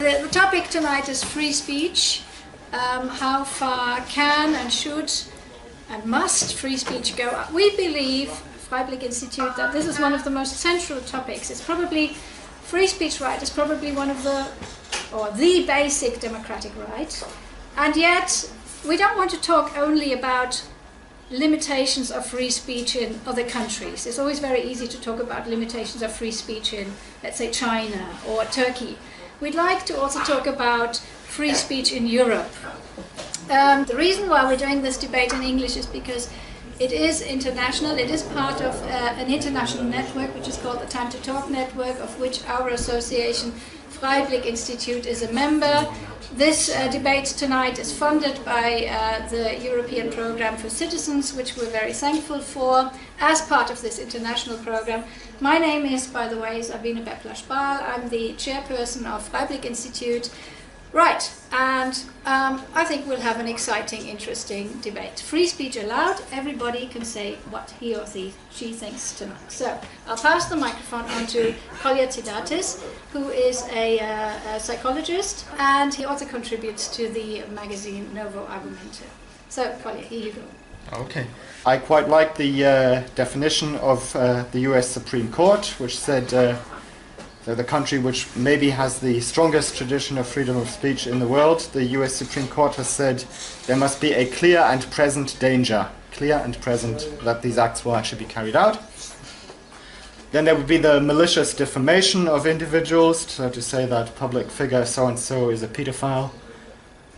The topic tonight is free speech. How far can and should and must free speech go? We believe, Freiblick Institute, that this is one of the most central topics. It's probably, free speech right is probably one of the, or the basic democratic right. And yet, we don't want to talk only about limitations of free speech in other countries. It's always very easy to talk about limitations of free speech in, let's say, China or Turkey. We'd like to also talk about free speech in Europe. The reason why we're doing this debate in English is because it is international. It is part of an international network which is called the Time to Talk Network, of which our association, Freiblick Institute, is a member. This debate tonight is funded by the European Programme for Citizens, which we're very thankful for, as part of this international program. My name is, by the way, Sabine Beppler-Spahl. I'm the chairperson of Freiblick Institute. Right, and I think we'll have an exciting, interesting debate. Free speech allowed, everybody can say what he or she thinks tonight. So, I'll pass the microphone on to Kolja Tsidatis, who is a psychologist, and he also contributes to the magazine Novo Argumente. So, Kolja, here you go. Okay. I quite like the definition of the US Supreme Court, which said the country which maybe has the strongest tradition of freedom of speech in the world, the US Supreme Court has said there must be a clear and present danger, clear and present, that these acts will actually be carried out. Then there would be the malicious defamation of individuals, so to say that public figure so-and-so is a pedophile,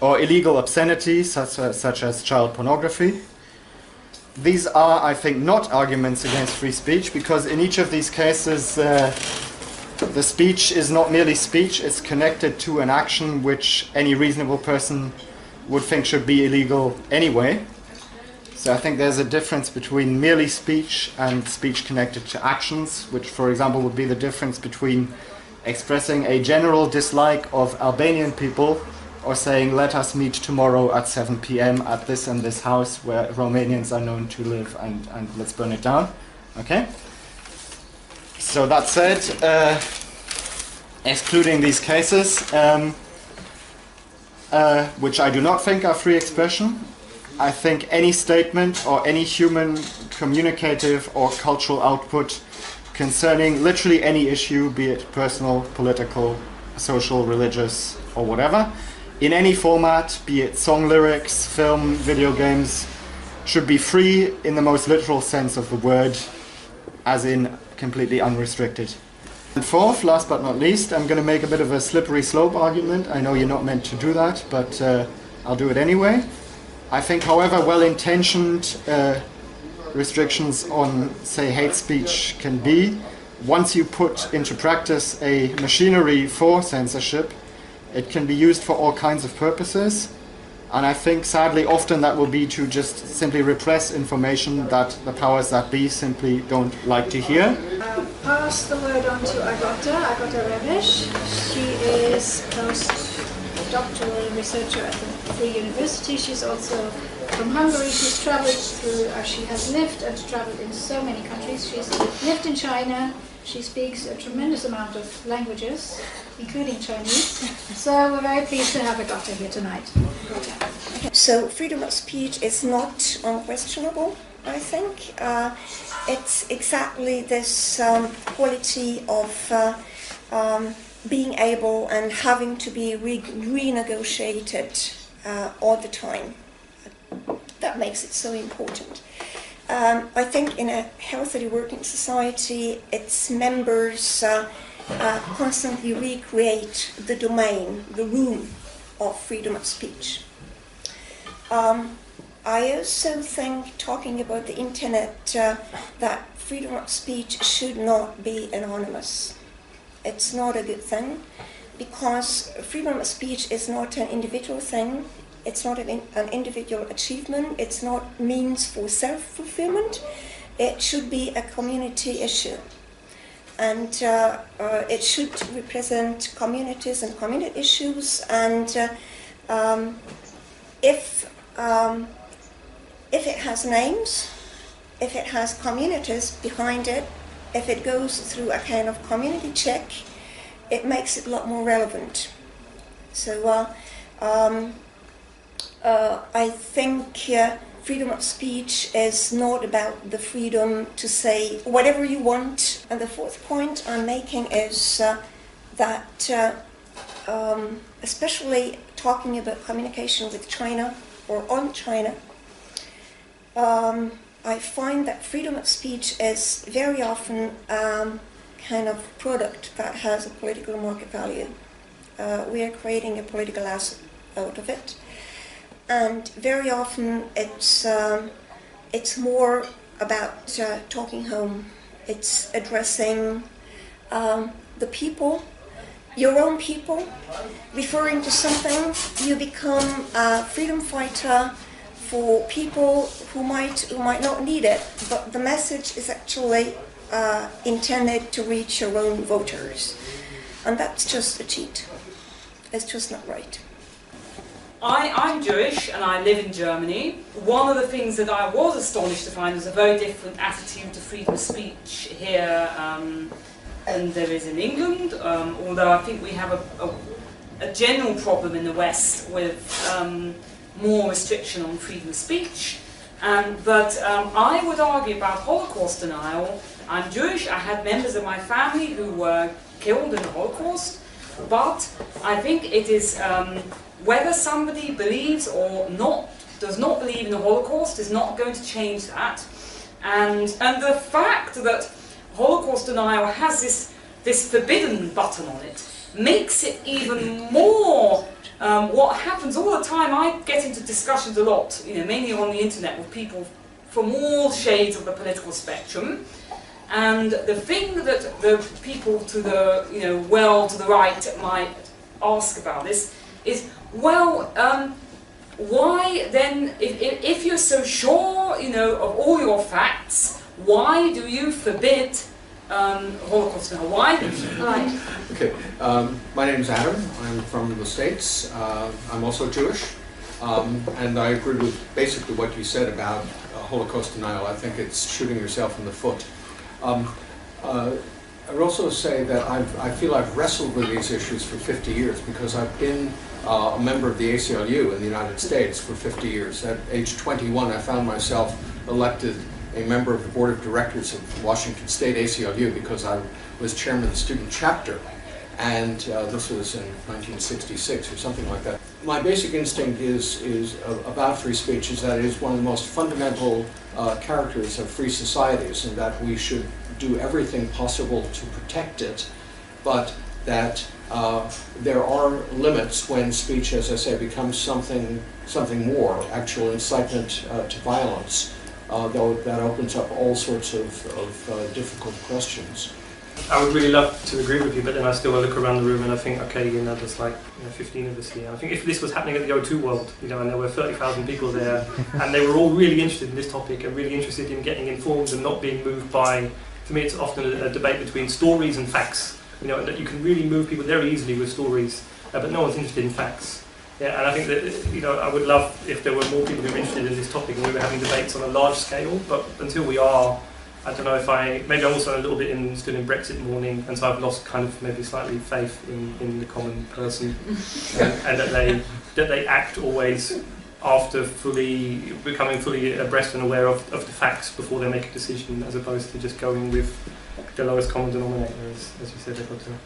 or illegal obscenities such as child pornography. These are, I think, not arguments against free speech, because in each of these cases the speech is not merely speech, it's connected to an action which any reasonable person would think should be illegal anyway. So I think there's a difference between merely speech and speech connected to actions, which, for example, would be the difference between expressing a general dislike of Albanian people or saying, let us meet tomorrow at 7 p.m. at this and this house where Romanians are known to live, and let's burn it down. Okay? So that said, excluding these cases, which I do not think are free expression, I think any statement or any human communicative or cultural output concerning literally any issue, be it personal, political, social, religious, or whatever, in any format, be it song lyrics, film, video games, should be free in the most literal sense of the word, as in completely unrestricted. And fourth, last but not least, I'm going to make a bit of a slippery slope argument. I know you're not meant to do that, but I'll do it anyway. I think, however well-intentioned restrictions on, say, hate speech can be, once you put into practice a machinery for censorship, it can be used for all kinds of purposes. And I think, sadly, often that will be to just simply repress information that the powers that be simply don't like to hear. I'll pass the word on to Agota Reves. She is postdoctoral researcher at the Free University. She's also from Hungary. She's traveled through, she has lived and traveled in so many countries. She's lived in China. She speaks a tremendous amount of languages, including Chinese. So we're very pleased to have Agota here tonight. So freedom of speech is not unquestionable, I think. It's exactly this quality of being able and having to be renegotiated all the time. That makes it so important. I think in a healthily working society, its members constantly recreate the domain, the room of freedom of speech. I also think, talking about the internet, that freedom of speech should not be anonymous. It's not a good thing, because freedom of speech is not an individual thing. It's not an individual achievement. It's not means for self-fulfillment. It should be a community issue. And it should represent communities and community issues. And if it has names, if it has communities behind it, if it goes through a kind of community check, it makes it a lot more relevant. So I think freedom of speech is not about the freedom to say whatever you want. And the fourth point I'm making is that especially talking about communication with China or on China, I find that freedom of speech is very often kind of product that has a political market value. We are creating a political asset out of it. And very often it's more about talking home. It's addressing the people, your own people, referring to something. You become a freedom fighter for people who might not need it, but the message is actually intended to reach your own voters. And that's just a cheat. It's just not right. I'm Jewish and I live in Germany. One of the things that I was astonished to find was a very different attitude to freedom of speech here than there is in England, although I think we have a general problem in the West with more restriction on freedom of speech. But I would argue about Holocaust denial. I'm Jewish, I had members of my family who were killed in the Holocaust, but I think it is whether somebody believes or not, does not believe in the Holocaust is not going to change that. And the fact that Holocaust denial has this forbidden button on it makes it even more what happens all the time. I get into discussions a lot, mainly on the internet with people from all shades of the political spectrum. And the thing that the people to the to the right might ask about this is, well, why then, if you're so sure, of all your facts, why do you forbid Holocaust now? Why do you? Right. Okay. My name is Adam. I'm from the States. I'm also Jewish, and I agree with basically what you said about Holocaust denial. I think it's shooting yourself in the foot. I would also say that I feel I've wrestled with these issues for 50 years because I've been a member of the ACLU in the United States for 50 years. At age 21, I found myself elected a member of the board of directors of Washington State ACLU because I was chairman of the student chapter. And this was in 1966 or something like that. My basic instinct is about free speech is that it is one of the most fundamental characters of free societies, and that we should do everything possible to protect it, but that there are limits when speech, as I say, becomes something more, actual incitement to violence, though that opens up all sorts of difficult questions. I would really love to agree with you, but then I still look around the room and I think, okay, there's like 15 of us here. I think if this was happening at the O2 World, and there were 30,000 people there, and they were all really interested in this topic and really interested in getting informed and not being moved by, for me it's often a debate between stories and facts, and that you can really move people very easily with stories, but no one's interested in facts. Yeah, and I think that, I would love if there were more people who were interested in this topic and we were having debates on a large scale, but until we are, I don't know if maybe I'm also a little bit still in Brexit mourning, and so I've lost kind of maybe slightly faith in the common person, and that they act always after becoming fully abreast and aware of the facts before they make a decision, as opposed to just going with the lowest common denominator, as you said, Dr.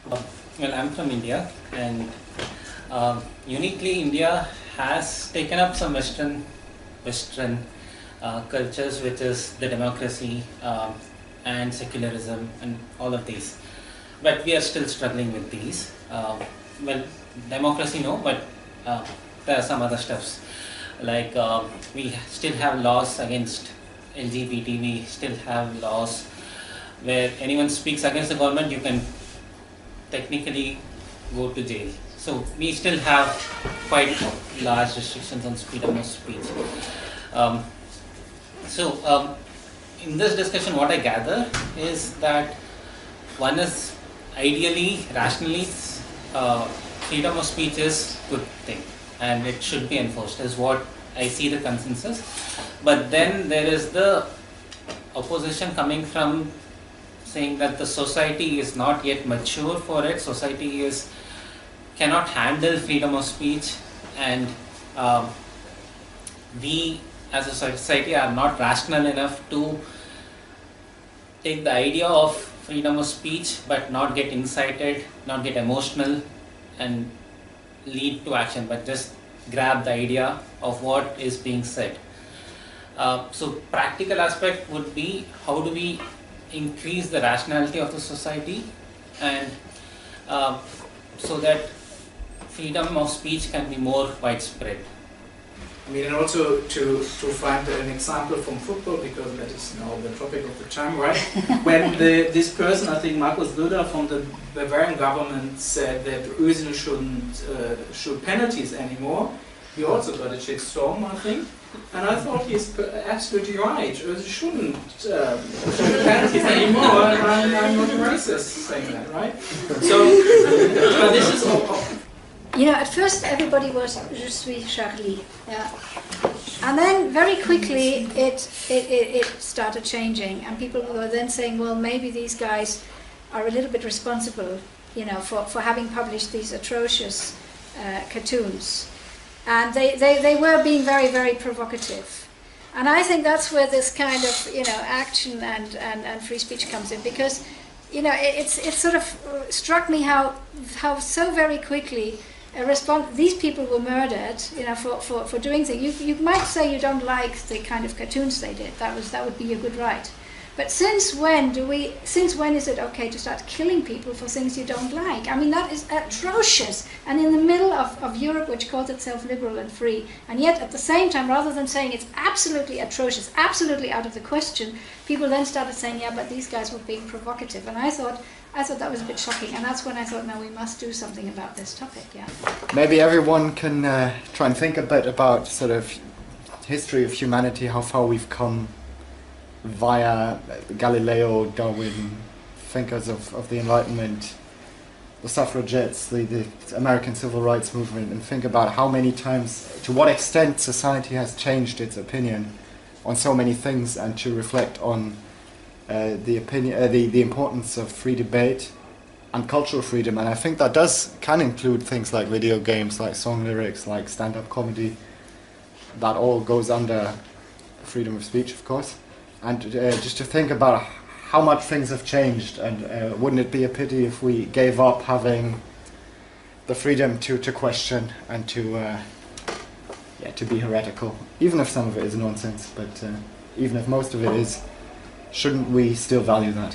Well, I'm from India, and uniquely India has taken up some Western cultures, which is the democracy and secularism and all of these. But we are still struggling with these. Well, democracy, no, but there are some other stuffs. Like we still have laws against LGBT, we still have laws where anyone speaks against the government, you can technically go to jail. So we still have quite large restrictions on freedom of speech. So in this discussion, what I gather is that one is ideally, rationally, freedom of speech is a good thing and it should be enforced, is what I see the consensus. But then there is the opposition coming from saying that the society is not yet mature for it. Society is cannot handle freedom of speech, and we as a society are not rational enough to take the idea of freedom of speech but not get incited, not get emotional and lead to action, but just grab the idea of what is being said. So practical aspect would be, how do we increase the rationality of the society, and so that freedom of speech can be more widespread. I mean, and also to find an example from football, because that is now the topic of the time, right? When this person, I think Markus Söder from the Bavarian government, said that Özil shouldn't shoot penalties anymore, he also got a shit storm, I think. And I thought he's absolutely right. Özil shouldn't shoot penalties anymore. I'm not a racist saying that, right? So, but this is all. You know, at first everybody was "Je suis Charlie," yeah, and then very quickly it started changing, and people were then saying, well, maybe these guys are a little bit responsible, you know, for having published these atrocious cartoons, and they were being very, very provocative, and I think that's where this kind of, you know, action and free speech comes in, because, you know, it sort of struck me how so very quickly these people were murdered, you know, for doing things. You might say you don't like the kind of cartoons they did. That would be your good right. But since when is it okay to start killing people for things you don't like? I mean, that is atrocious. And in the middle of Europe, which calls itself liberal and free, and yet at the same time, rather than saying it's absolutely atrocious, absolutely out of the question, people then started saying, yeah, but these guys were being provocative. And I thought that was a bit shocking, and that's when I thought, no, we must do something about this topic, yeah. Maybe everyone can try and think a bit about sort of history of humanity, how far we've come via Galileo, Darwin, thinkers of the Enlightenment, the suffragettes, the American Civil Rights Movement, and think about how many times, to what extent society has changed its opinion on so many things, and to reflect on the importance of free debate and cultural freedom. And I think that can include things like video games, like song lyrics, like stand-up comedy. That all goes under freedom of speech, of course. And just to think about how much things have changed, and wouldn't it be a pity if we gave up having the freedom to question and to be heretical, even if some of it is nonsense, but even if most of it is, shouldn't we still value that?